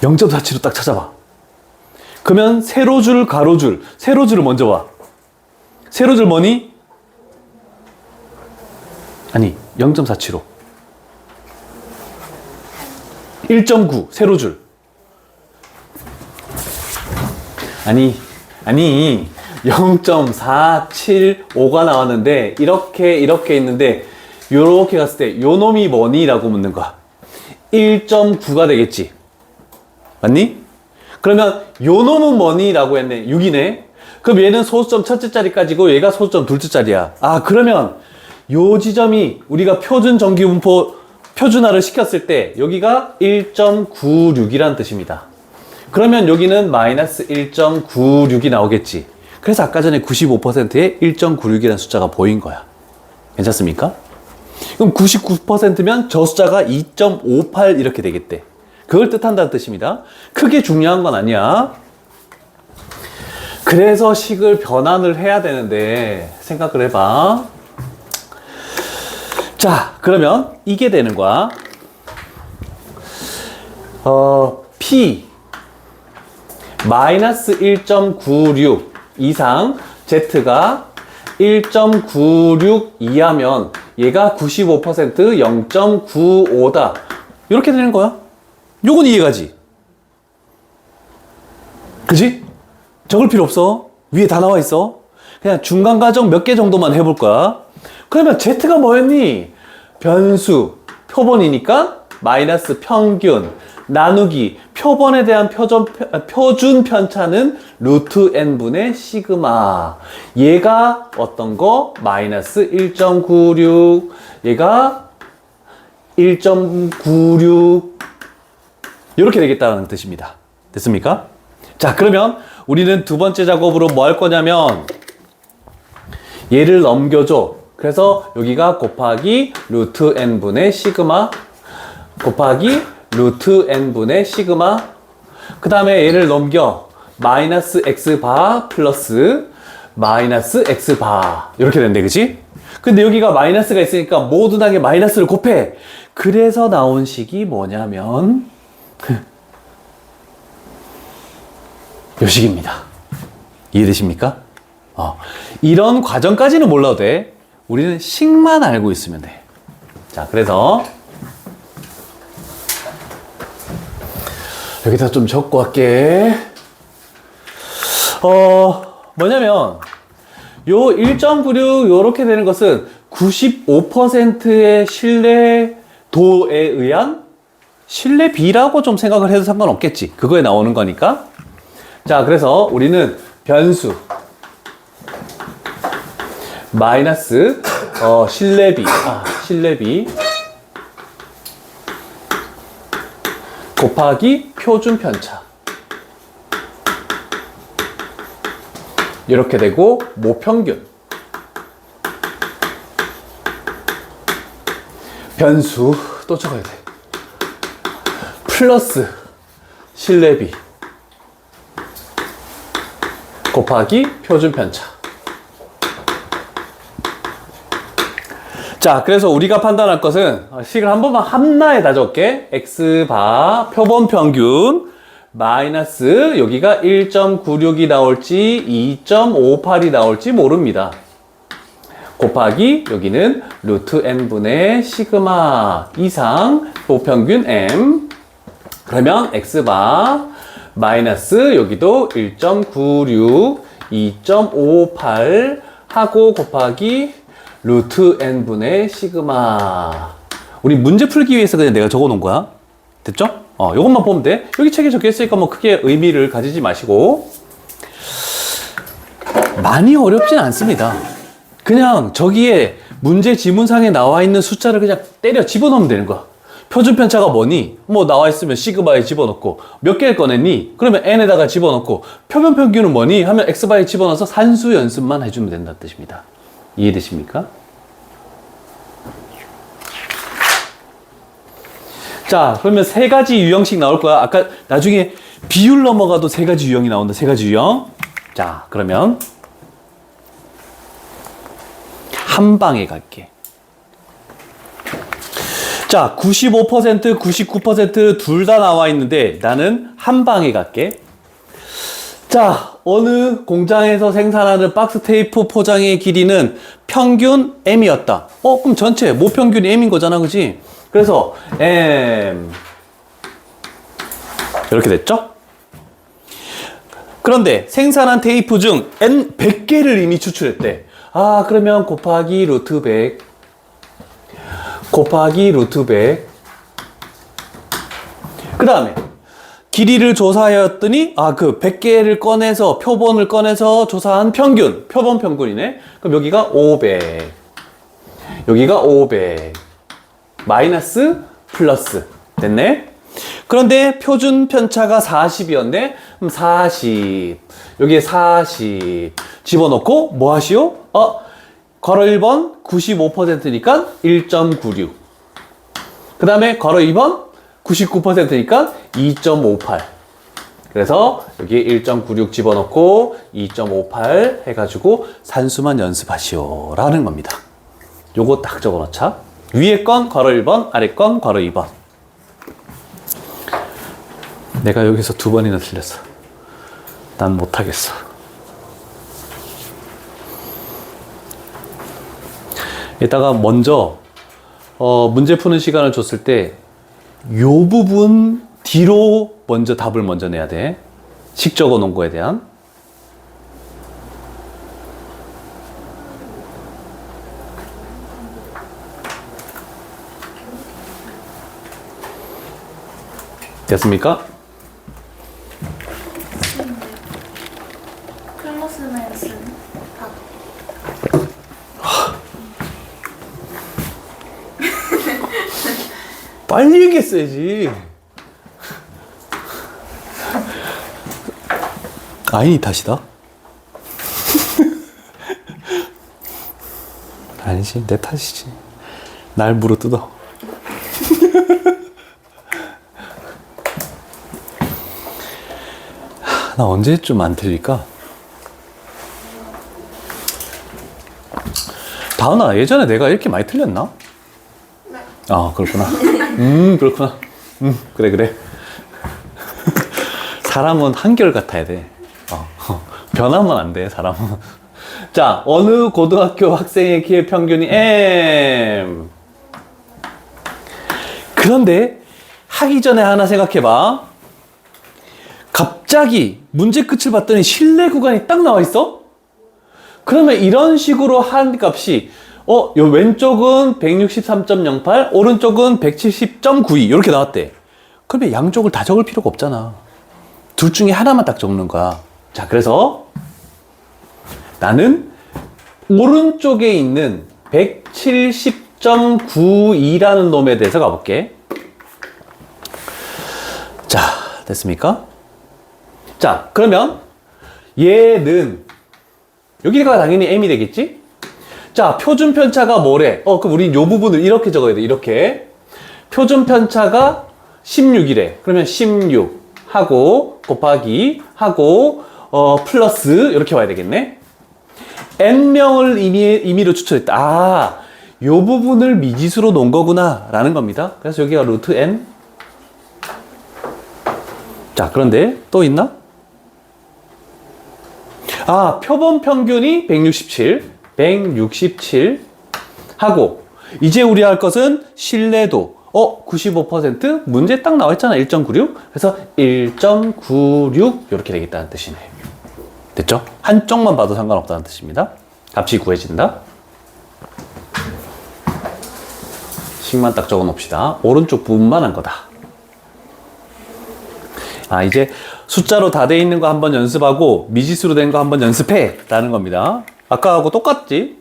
(0.475) 딱 찾아봐. 그러면 세로줄, 가로줄. 세로줄을 먼저 봐. 세로줄 뭐니? 아니, 0.475. 1.9 세로줄. 아니 0.475가 나왔는데 이렇게 있는데 요렇게 갔을 때 요 놈이 뭐니? 라고 묻는 거야. 1.9가 되겠지. 맞니? 그러면 요 놈은 뭐니? 라고 했네. 6이네. 그럼 얘는 소수점 첫째 자리까지고 얘가 소수점 둘째 자리야. 아, 그러면 요 지점이 우리가 표준 정규 분포 표준화를 시켰을 때 여기가 1.96이라는 뜻입니다. 그러면 여기는 마이너스 1.96이 나오겠지. 그래서 아까 전에 95%에 1.96이라는 숫자가 보인 거야. 괜찮습니까? 그럼 99%면 저 숫자가 2.58 이렇게 되겠대. 그걸 뜻한다는 뜻입니다. 크게 중요한 건 아니야. 그래서 식을 변환을 해야 되는데 생각을 해봐. 자, 그러면 이게 되는 거야. P 마이너스 1.96 이상 Z가 1.96 이하면 얘가 95% 0.95다. 이렇게 되는 거야. 요건 이해가지? 그지? 적을 필요 없어. 위에 다 나와 있어. 그냥 중간 과정 몇 개 정도만 해볼 거야. 그러면 Z가 뭐였니? 변수, 표본이니까 마이너스 평균, 나누기, 표본에 대한 표준 편차는 루트 n분의 시그마. 얘가 어떤 거? 마이너스 1.96, 얘가 1.96 이렇게 되겠다는 뜻입니다. 됐습니까? 자, 그러면 우리는 두 번째 작업으로 뭐 할 거냐면 얘를 넘겨줘. 그래서 여기가 곱하기 루트 n분의 시그마 곱하기 루트 n분의 시그마 그 다음에 얘를 넘겨 마이너스 x바 플러스 마이너스 x바 이렇게 된대. 그치? 근데 여기가 마이너스가 있으니까 모든 항에 마이너스를 곱해. 그래서 나온 식이 뭐냐면 요 식입니다. 이해되십니까? 이런 과정까지는 몰라도 돼. 우리는 식만 알고 있으면 돼. 자, 그래서 여기다 좀 적고 할게. 뭐냐면 요 1.96 요렇게 되는 것은 95%의 신뢰도에 의한 신뢰비라고 좀 생각을 해도 상관없겠지. 그거에 나오는 거니까. 자, 그래서 우리는 변수 마이너스 신뢰비 곱하기 표준 편차 이렇게 되고 모평균 변수 또 적어야 돼. 플러스 신뢰비 곱하기 표준 편차. 자, 그래서 우리가 판단할 것은 식을 한 번만 한나에 다 적게. x바 표본 평균 마이너스 여기가 1.96이 나올지 2.58이 나올지 모릅니다. 곱하기 여기는 루트 n분의 시그마 이상 보평균 m. 그러면 x바 마이너스 여기도 1.96 2.58 하고 곱하기 루트 n분의 시그마. 우리 문제 풀기 위해서 그냥 내가 적어 놓은 거야. 됐죠? 요것만 보면 돼. 여기 책에 적혀 있으니까 뭐 크게 의미를 가지지 마시고. 많이 어렵진 않습니다. 그냥 저기에 문제 지문상에 나와 있는 숫자를 그냥 때려 집어넣으면 되는 거야. 표준 편차가 뭐니? 뭐 나와 있으면 시그마에 집어넣고 몇 개를 꺼냈니? 그러면 n에다가 집어넣고 표본 평균은 뭐니? 하면 x바에 집어넣어서 산수 연습만 해주면 된다는 뜻입니다. 이해되십니까? 자, 그러면 세 가지 유형씩 나올 거야. 아까 나중에 비율 넘어가도 세 가지 유형이 나온다. 세 가지 유형. 자, 그러면 한 방에 갈게. 자, 95%, 99% 둘 다 나와 있는데 나는 한 방에 갈게. 자, 어느 공장에서 생산하는 박스 테이프 포장의 길이는 평균 M이었다. 그럼 전체 모평균이 M인 거잖아, 그지? 그래서 M 이렇게 됐죠? 그런데 생산한 테이프 중 N 100개를 이미 추출했대. 그러면 곱하기 루트 100 곱하기 루트 100 그 다음에 길이를 조사하였더니 그 100개를 꺼내서 표본을 꺼내서 조사한 평균 표본 평균이네. 그럼 여기가 500 여기가 500 마이너스 플러스 됐네. 그런데 표준 편차가 40이었네. 그럼 40 여기에 40 집어넣고 뭐 하시오? 괄호 1번 95%니까 1.96 그 다음에 괄호 2번 99%니까 2.58 그래서 여기 1.96 집어넣고 2.58 해가지고 산수만 연습하시오 라는 겁니다. 요거 딱 적어놓자. 위에 건 괄호 1번 아래 건 괄호 2번. 내가 여기서 2번이나 틀렸어. 난 못하겠어. 이따가 먼저 문제 푸는 시간을 줬을 때 요 부분 뒤로 먼저 답을 먼저 내야 돼. 식 적어 놓은 거에 대한. 됐습니까? 플러스 마이너스 밥. 빨리 얘기했어야지. 아인이 탓이다? 아니지, 내 탓이지. 날 물어뜯어. 나 언제쯤 안 틀릴까? 다은아, 예전에 내가 이렇게 많이 틀렸나? 네. 그렇구나. 그렇구나. 그래. 사람은 한결같아야 돼. 변하면 안 돼, 사람은. 자, 어느 고등학교 학생의 키의 평균이 M. 그런데 하기 전에 하나 생각해봐. 갑자기 문제 끝을 봤더니 실내 구간이 딱 나와 있어? 그러면 이런 식으로 한 값이 요 왼쪽은 163.08, 오른쪽은 170.92 이렇게 나왔대. 그러면 양쪽을 다 적을 필요가 없잖아. 둘 중에 하나만 딱 적는 거야. 자, 그래서 나는 오른쪽에 있는 170.92라는 놈에 대해서 가볼게. 자, 됐습니까? 자, 그러면 얘는 여기가 당연히 M이 되겠지? 자, 표준 편차가 뭐래? 그럼 우린 요 부분을 이렇게 적어야 돼. 이렇게. 표준 편차가 16이래. 그러면 16 하고 곱하기 하고 플러스 이렇게 와야 되겠네. N명을 임의로 추출했다. 요 부분을 미지수로 놓은 거구나 라는 겁니다. 그래서 여기가 루트 N. 자, 그런데 또 있나? 표본 평균이 167 하고 이제 우리 할 것은 신뢰도 95% 문제 딱 나와 있잖아. 1.96 그래서 1.96 이렇게 되겠다는 뜻이네. 됐죠? 한쪽만 봐도 상관없다는 뜻입니다. 값이 구해진다. 식만 딱 적어 놓읍시다. 오른쪽 부분만 한 거다. 이제 숫자로 다 돼 있는 거 한번 연습하고 미지수로 된 거 한번 연습해 라는 겁니다. 아까하고 똑같지?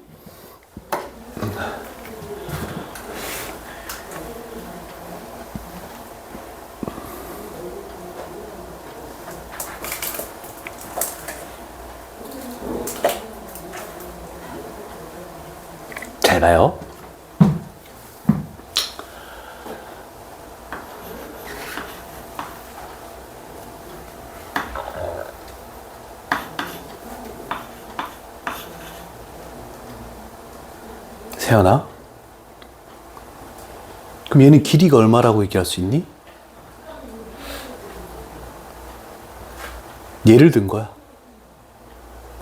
가요. 세연아? 그럼 얘는 길이가 얼마라고 얘기할 수 있니? 예를 든 거야.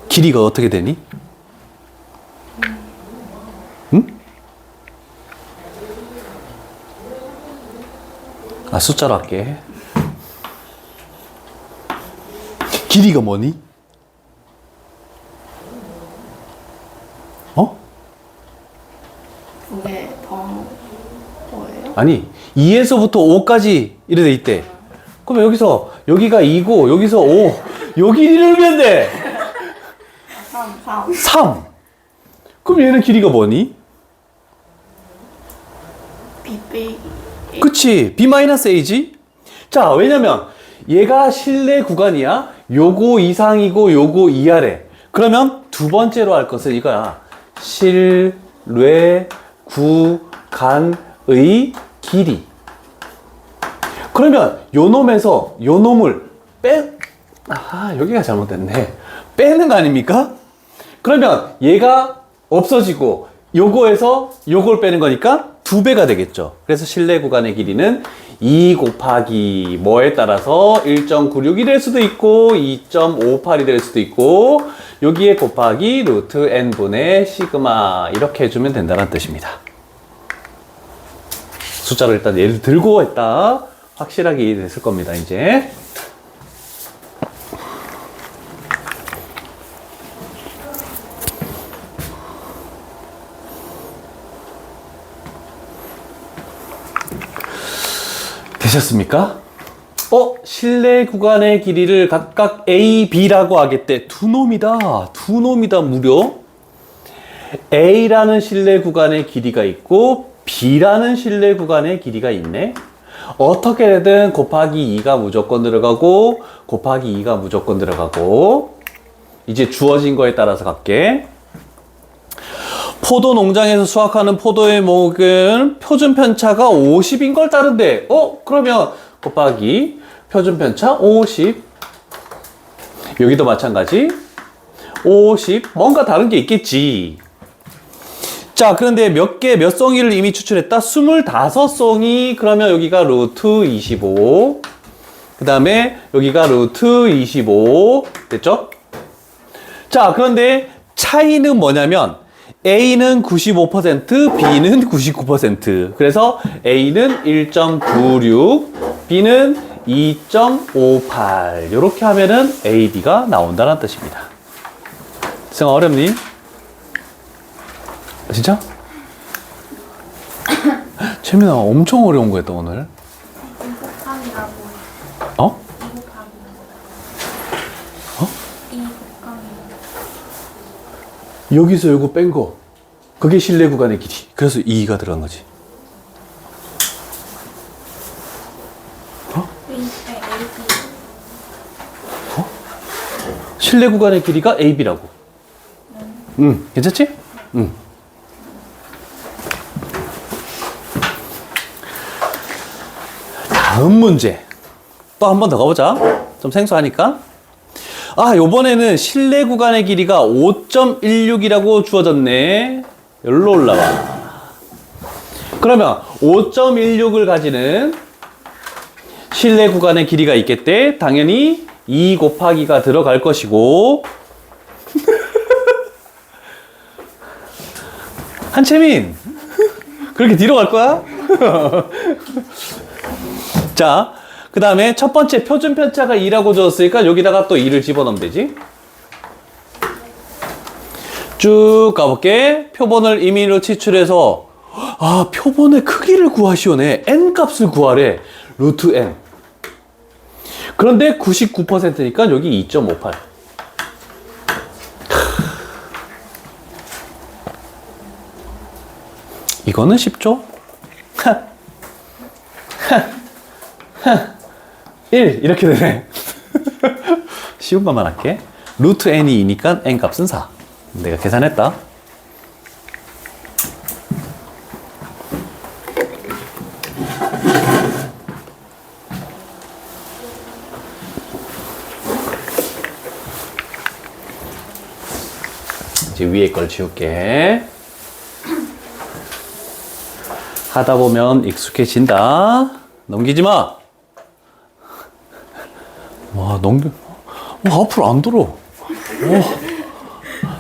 길이가 어떻게 되니? 응? 아, 숫자로 할게. 길이가 뭐니? 어? 이게 뭐예요? 아니, 2에서부터 5까지 이래 돼 있대. 그럼 여기서, 여기가 2고, 여기서 5. 요 길이를 면 돼! 3. 3. 그럼 얘는 길이가 뭐니? B. 그치. B-A지? 자, 왜냐면 얘가 실내 구간이야. 요거 이상이고 요거 이하래. 그러면 두 번째로 할 것은 이거야. 실내 구간의 길이. 그러면 요 놈에서 요 놈을 여기가 잘못됐네. 빼는 거 아닙니까? 그러면 얘가 없어지고 요거에서 요걸 빼는 거니까 2배가 되겠죠. 그래서 실내 구간의 길이는 2 곱하기 뭐에 따라서 1.961이 될 수도 있고 2.58이 될 수도 있고 여기에 곱하기 루트 n분의 시그마 이렇게 해주면 된다는 뜻입니다. 숫자를 일단 예를 들고 했다. 확실하게 이해됐을 겁니다, 이제. 되셨습니까? 실내 구간의 길이를 각각 A, B라고 하겠대. 두 놈이다. 두 놈이다, 무려. A라는 실내 구간의 길이가 있고, B라는 실내 구간의 길이가 있네. 어떻게 되든 곱하기 2가 무조건 들어가고, 곱하기 2가 무조건 들어가고, 이제 주어진 거에 따라서 갈게. 포도 농장에서 수확하는 포도의 목은 표준 편차가 50인 걸 따른대. 그러면 곱하기 표준 편차 50. 여기도 마찬가지. 50. 뭔가 다른 게 있겠지. 자, 그런데 몇 송이를 이미 추출했다? 25송이. 그러면 여기가 루트 25. 그 다음에 여기가 루트 25. 됐죠? 자, 그런데 차이는 뭐냐면 A는 95%, B는 99%. 그래서 A는 1.96, B는 2.58. 이렇게 하면은 A, B가 나온다는 뜻입니다. 승아, 어렵니? 진짜? 채민아, 엄청 어려운 거 했다, 오늘. 2 곱하기라고. 어? 2 곱하기. 어? 2 곱하기. 여기서 요거 뺀 거. 그게 실내 구간의 길이. 그래서 2가 들어간 거지. AB. 실내 구간의 길이가 AB라고. 괜찮지? 다음 문제. 또 한 번 더 가보자. 좀 생소하니까. 요번에는 실내 구간의 길이가 5.16이라고 주어졌네. 여기로 올라와. 그러면 5.16을 가지는 실내 구간의 길이가 있겠대. 당연히 2 곱하기가 들어갈 것이고. 한채민, 그렇게 뒤로 갈 거야? 자, 그 다음에 첫 번째 표준 편차가 2라고 줬으니까 여기다가 또 2를 집어넣으면 되지. 쭉 가볼게. 표본을 임의로 치출해서 표본의 크기를 구하시오네. n 값을 구하래. 루트 n. 그런데 99%니까 여기 2.58. 이거는 쉽죠? 1 이렇게 되네. 쉬운 것만 할게. 루트 n이 2니까 n 값은 4. 내가 계산했다. 이제 위에 걸 지울게. 하다 보면 익숙해진다. 넘기지 마. 와, 앞으로 안 돌아.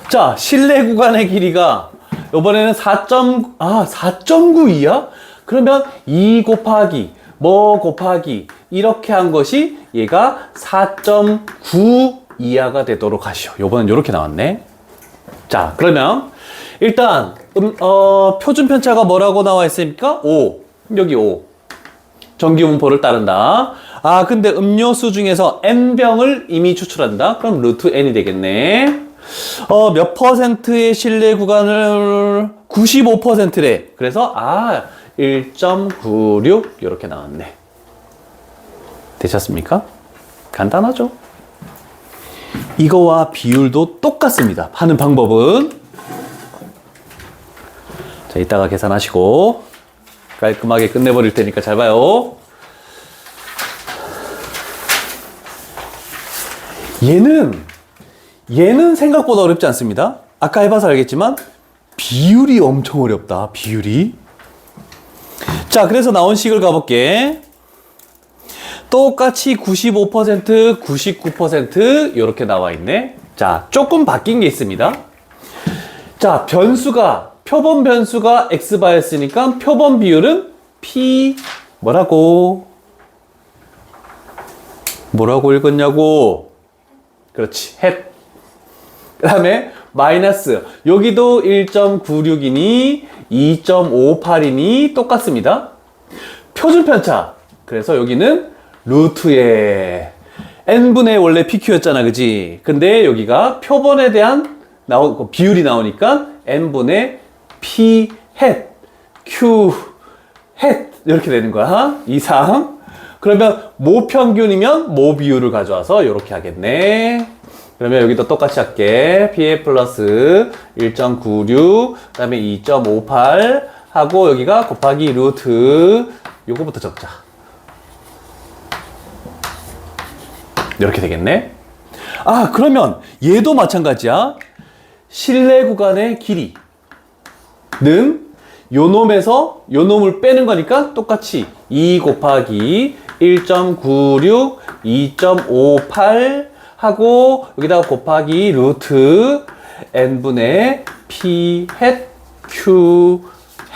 자, 실내 구간의 길이가 이번에는 4.92야? 그러면 2 곱하기 뭐 곱하기 이렇게 한 것이 얘가 4.9이하가 되도록 하시오. 요번엔 이렇게 나왔네. 자, 그러면 일단 표준 편차가 뭐라고 나와 있습니까? 5. 여기 5. 정기분포를 따른다. 아, 근데 음료수 중에서 N병을 이미 추출한다. 그럼 루트 N이 되겠네. 몇 퍼센트의 실내 구간을 95%래. 그래서 1.96 이렇게 나왔네. 되셨습니까? 간단하죠? 이거와 비율도 똑같습니다. 하는 방법은 자, 이따가 계산하시고 깔끔하게 끝내버릴 테니까 잘 봐요. 얘는 생각보다 어렵지 않습니다. 아까 해봐서 알겠지만 비율이 엄청 어렵다. 비율이. 자, 그래서 나온 식을 가볼게. 똑같이 95%, 99% 이렇게 나와 있네. 자, 조금 바뀐 게 있습니다. 자, 표본 변수가 x바였으니까 표본 비율은 p 뭐라고 읽었냐고. 그렇지, 햇. 그 다음에 마이너스, 여기도 1.96이니 2.58이니 똑같습니다. 표준 편차, 그래서 여기는 루트에 n분의 원래 pq였잖아, 그지? 근데 여기가 표본에 대한 비율이 나오니까 n분의 p 햇 q 햇 이렇게 되는 거야. 이상. 그러면 모평균이면 모비율을 가져와서 이렇게 하겠네. 그러면 여기도 똑같이 할게. PA 플러스 1.96, 그 다음에 2.58 하고 여기가 곱하기 루트 요거부터 적자. 이렇게 되겠네. 아, 그러면 얘도 마찬가지야. 실내 구간의 길이는 요 놈에서 요 놈을 빼는 거니까 똑같이 2 곱하기 1.96, 2.58 하고 여기다가 곱하기 루트 n분의 p 햇 q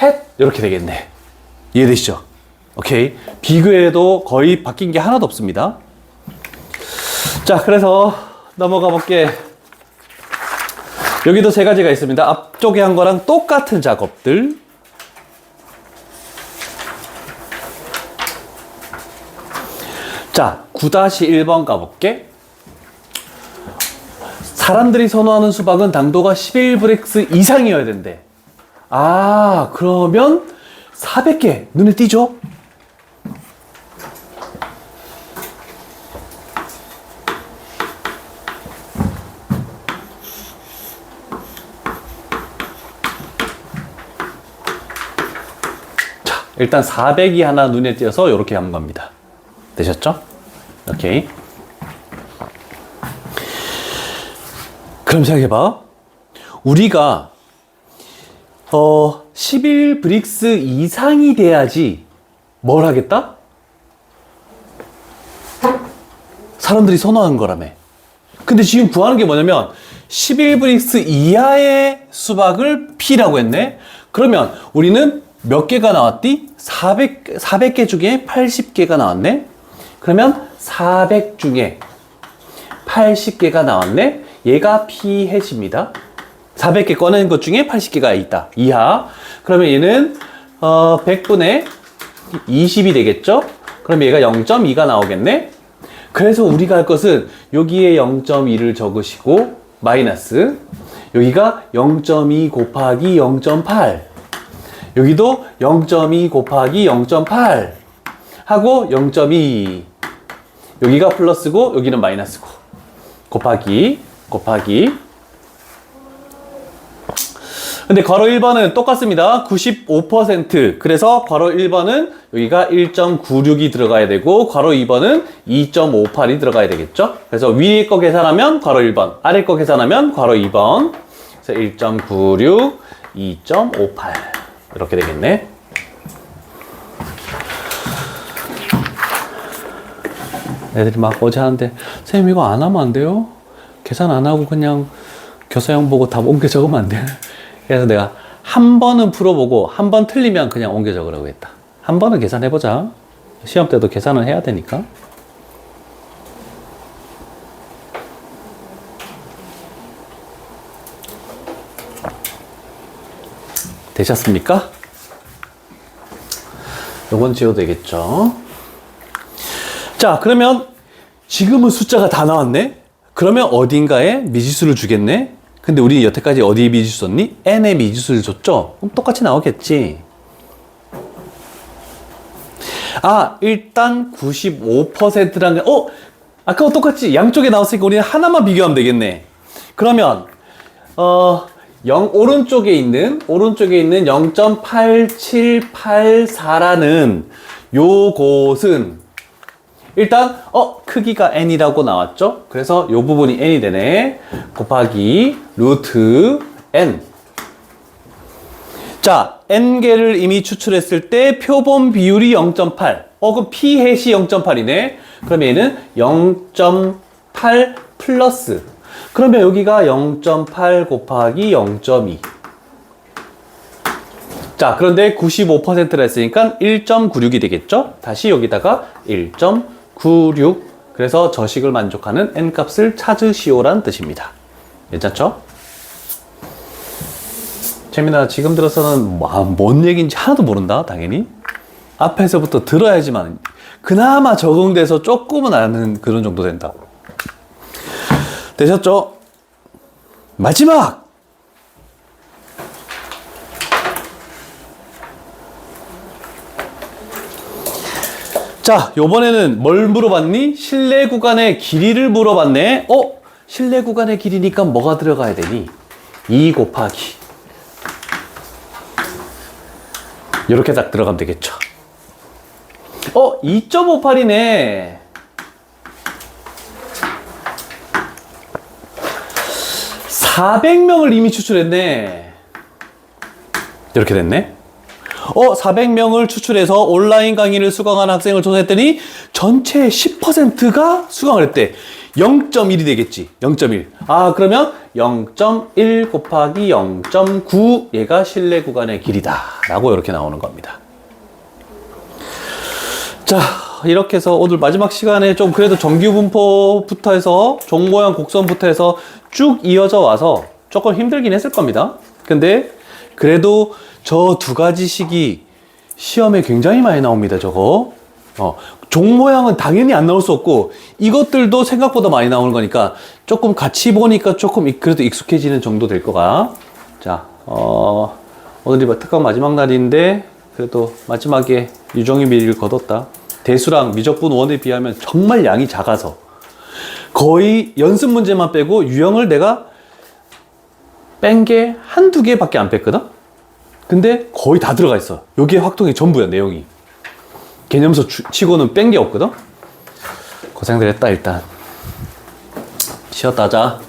햇 이렇게 되겠네. 이해되시죠? 오케이. 비교해도 거의 바뀐 게 하나도 없습니다. 자, 그래서 넘어가 볼게. 여기도 세 가지가 있습니다. 앞쪽에 한 거랑 똑같은 작업들. 자, 9-1번 가볼게. 사람들이 선호하는 수박은 당도가 11브릭스 이상이어야 된대. 아, 그러면 400개 눈에 띄죠? 자, 일단 400이 하나 눈에 띄어서 이렇게 한 겁니다. 되셨죠? 오케이. 그럼 생각해봐. 우리가 11브릭스 이상이 돼야지 뭘 하겠다? 사람들이 선호하는 거라며. 근데 지금 구하는 게 뭐냐면 11브릭스 이하의 수박을 P라고 했네. 그러면 우리는 몇 개가 나왔디? 400개 중에 80개가 나왔네. 그러면 400 중에 80개가 나왔네. 얘가 P 햇입니다. 400개 꺼낸 것 중에 80개가 있다. 이하. 그러면 얘는 100분의 20이 되겠죠? 그럼 얘가 0.2가 나오겠네. 그래서 우리가 할 것은 여기에 0.2를 적으시고 마이너스 여기가 0.2 곱하기 0.8 여기도 0.2 곱하기 0.8 하고 0.2 여기가 플러스고 여기는 마이너스고 곱하기 근데 괄호 1번은 똑같습니다. 95%. 그래서 괄호 1번은 여기가 1.96이 들어가야 되고 괄호 2번은 2.58이 들어가야 되겠죠? 그래서 위에 거 계산하면 괄호 1번, 아래 거 계산하면 괄호 2번. 그래서 1.96, 2.58 이렇게 되겠네. 애들이 막 어제 하는데 선생님 이거 안 하면 안 돼요? 계산 안 하고 그냥 교사형 보고 답 옮겨 적으면 안 돼? 그래서 내가 한 번은 풀어보고 한 번 틀리면 그냥 옮겨 적으라고 했다. 한 번은 계산해보자. 시험 때도 계산을 해야 되니까. 되셨습니까? 요건 지워도 되겠죠? 자, 그러면 지금은 숫자가 다 나왔네? 그러면 어딘가에 미지수를 주겠네? 근데 우리 여태까지 어디에 미지수 썼니? n에 미지수를 줬죠? 그럼 똑같이 나오겠지. 아, 일단 95%란 게, 아까와 똑같지? 양쪽에 나왔으니까 우리는 하나만 비교하면 되겠네. 그러면, 오른쪽에 있는 0.8784라는 요것은 일단 크기가 n이라고 나왔죠? 그래서 요 부분이 n이 되네. 곱하기 루트 n. 자, n개를 이미 추출했을 때 표본 비율이 0.8. 그럼 p 해시 0.8이네. 그러면 얘는 0.8 플러스. 그러면 여기가 0.8 곱하기 0.2. 자, 그런데 95%라 했으니까 1.96이 되겠죠? 다시 여기다가 1.96. 그래서 저식을 만족하는 n값을 찾으시오란 뜻입니다. 괜찮죠? 재민아, 지금 들어서는 뭔 얘기인지 하나도 모른다, 당연히. 앞에서부터 들어야지만 그나마 적응돼서 조금은 아는 그런 정도 된다. 되셨죠? 마지막! 자, 요번에는 뭘 물어봤니? 실내 구간의 길이를 물어봤네. 실내 구간의 길이니까 뭐가 들어가야 되니? 2 곱하기. 이렇게 딱 들어가면 되겠죠. 2.58이네. 400명을 이미 추출했네. 이렇게 됐네. 400명을 추출해서 온라인 강의를 수강한 학생을 조사했더니 전체의 10%가 수강을 했대. 0.1이 되겠지. 0.1. 그러면 0.1 곱하기 0.9 얘가 실내 구간의 길이다 라고 이렇게 나오는 겁니다. 자, 이렇게 해서 오늘 마지막 시간에 좀 그래도 정규 분포부터 해서 종모형 곡선부터 해서 쭉 이어져 와서 조금 힘들긴 했을 겁니다. 근데 그래도 저 두 가지 식이 시험에 굉장히 많이 나옵니다. 저거 종모양은 당연히 안 나올 수 없고 이것들도 생각보다 많이 나오는 거니까 조금 같이 보니까 조금 그래도 익숙해지는 정도 될 거가. 자, 오늘이 특강 마지막 날인데 그래도 마지막에 유종의 미를 거뒀다. 대수랑 미적분 1에 비하면 정말 양이 작아서 거의 연습 문제만 빼고 유형을 내가 뺀 게 한두 개밖에 안 뺐거든? 근데 거의 다 들어가 있어. 여기에 확통이 전부야, 내용이. 개념서 치고는 뺀 게 없거든? 고생들 했다, 일단. 쉬었다 하자.